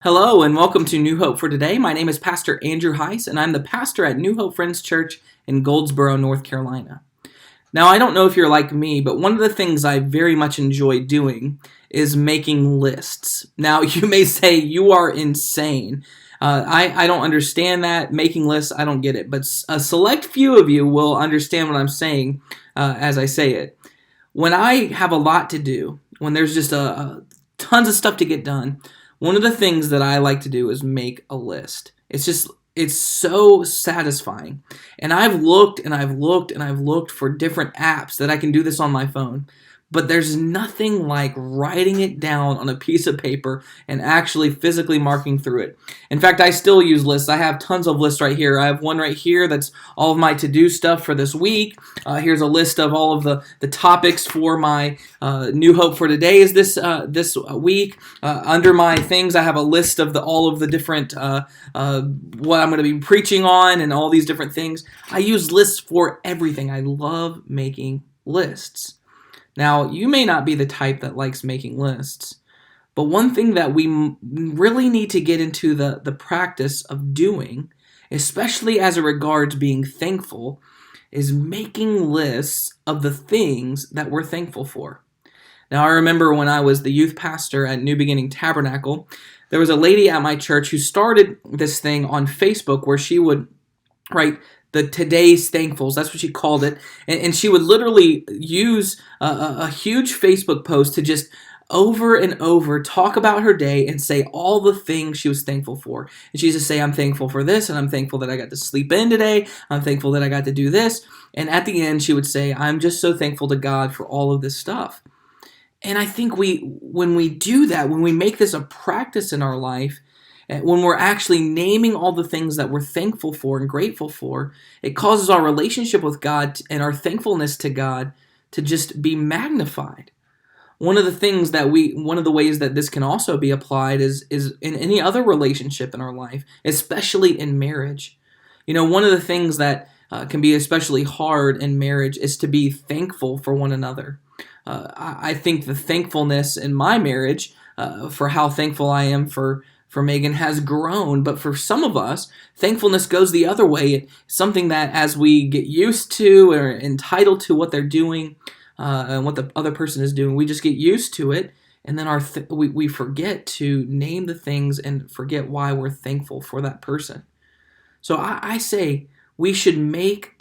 Hello and welcome to New Hope for Today. My name is Pastor Andrew Hise, and I'm the pastor at New Hope Friends Church in Goldsboro, North Carolina. Now, I don't know if you're like me, but one of the things I very much enjoy doing is making lists. Now, you may say you are insane. I don't understand that. Making lists, I don't get it. But a select few of you will understand what I'm saying as I say it. When I have a lot to do, when there's just tons of stuff to get done, one of the things that I like to do is make a list. It's so satisfying. And I've looked and I've looked and I've looked for different apps that I can do this on my phone. But there's nothing like writing it down on a piece of paper and actually physically marking through it. In fact, I still use lists. I have tons of lists right here. I have one right here that's all of my to-do stuff for this week. Here's a list of all of the topics for my New Hope for Today is this week. Under my things, I have a list of all of the different what I'm going to be preaching on and all these different things. I use lists for everything. I love making lists. Now, you may not be the type that likes making lists, but one thing that we really need to get into the practice of doing, especially as it regards being thankful, is making lists of the things that we're thankful for. Now, I remember when I was the youth pastor at New Beginning Tabernacle, there was a lady at my church who started this thing on Facebook where she would write the today's thankfuls, that's what she called it, and she would literally use a huge Facebook post to just over and over talk about her day and say all the things she was thankful for. And she used to say, I'm thankful for this, and I'm thankful that I got to sleep in today, I'm thankful that I got to do this, and at the end she would say, I'm just so thankful to God for all of this stuff. And I think when we do that, when we make this a practice in our life, when we're actually naming all the things that we're thankful for and grateful for, it causes our relationship with God and our thankfulness to God to just be magnified. One of the ways that this can also be applied is in any other relationship in our life, especially in marriage. You know, one of the things that can be especially hard in marriage is to be thankful for one another. I think the thankfulness in my marriage for how thankful I am for Megan has grown, but for some of us, thankfulness goes the other way. It's something that as we get used to or entitled to what they're doing and what the other person is doing, we just get used to it, and then we forget to name the things and forget why we're thankful for that person. So I say we should make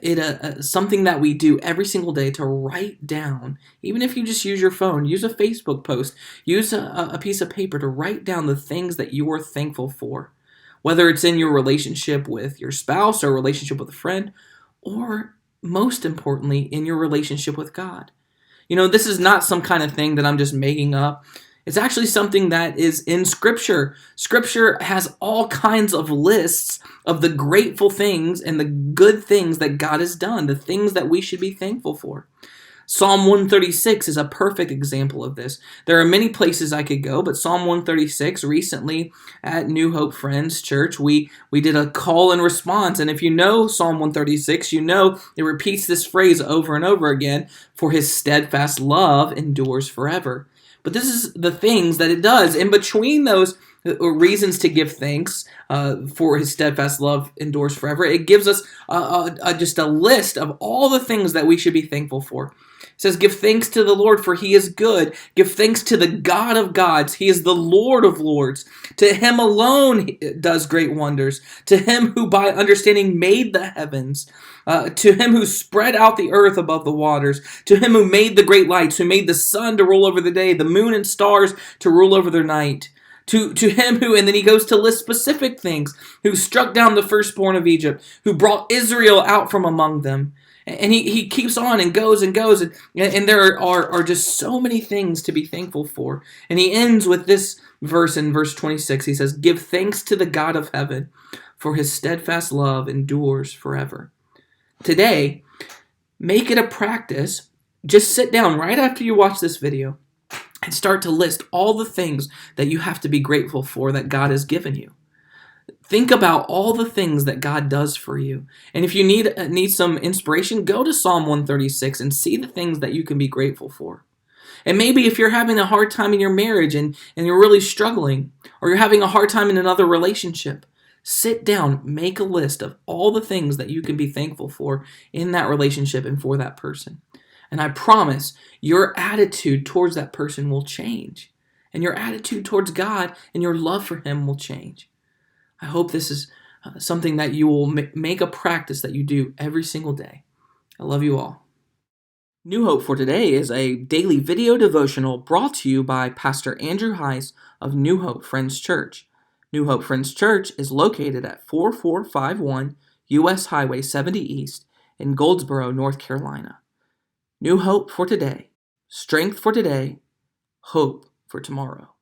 it something that we do every single day to write down, even if you just use your phone, use a Facebook post, use a piece of paper to write down the things that you are thankful for, whether it's in your relationship with your spouse or a relationship with a friend, or most importantly, in your relationship with God. You know, this is not some kind of thing that I'm just making up. It's actually something that is in Scripture. Scripture has all kinds of lists of the grateful things and the good things that God has done, the things that we should be thankful for. Psalm 136 is a perfect example of this. There are many places I could go, but Psalm 136, recently at New Hope Friends Church, we did a call and response. And if you know Psalm 136, you know it repeats this phrase over and over again, for his steadfast love endures forever. But this is the things that it does. In between those reasons to give thanks for his steadfast love endures forever, it gives us just a list of all the things that we should be thankful for. It says, give thanks to the Lord, for he is good. Give thanks to the God of gods. He is the Lord of lords. To him alone does great wonders. To him who by understanding made the heavens. To him who spread out the earth above the waters. To him who made the great lights, who made the sun to rule over the day, the moon and stars to rule over their night. To him who, and then he goes to list specific things, who struck down the firstborn of Egypt, who brought Israel out from among them. And he keeps on and goes, and there are just so many things to be thankful for. And he ends with this verse in verse 26. He says, give thanks to the God of heaven, for his steadfast love endures forever. Today, make it a practice. Just sit down right after you watch this video and start to list all the things that you have to be grateful for that God has given you. Think about all the things that God does for you. And if you need some inspiration, go to Psalm 136 and see the things that you can be grateful for. And maybe if you're having a hard time in your marriage and you're really struggling, or you're having a hard time in another relationship, sit down, make a list of all the things that you can be thankful for in that relationship and for that person. And I promise your attitude towards that person will change. And your attitude towards God and your love for Him will change. I hope this is something that you will make a practice that you do every single day. I love you all. New Hope for Today is a daily video devotional brought to you by Pastor Andrew Hise of New Hope Friends Church. New Hope Friends Church is located at 4451 U.S. Highway 70 East in Goldsboro, North Carolina. New Hope for Today. Strength for today. Hope for tomorrow.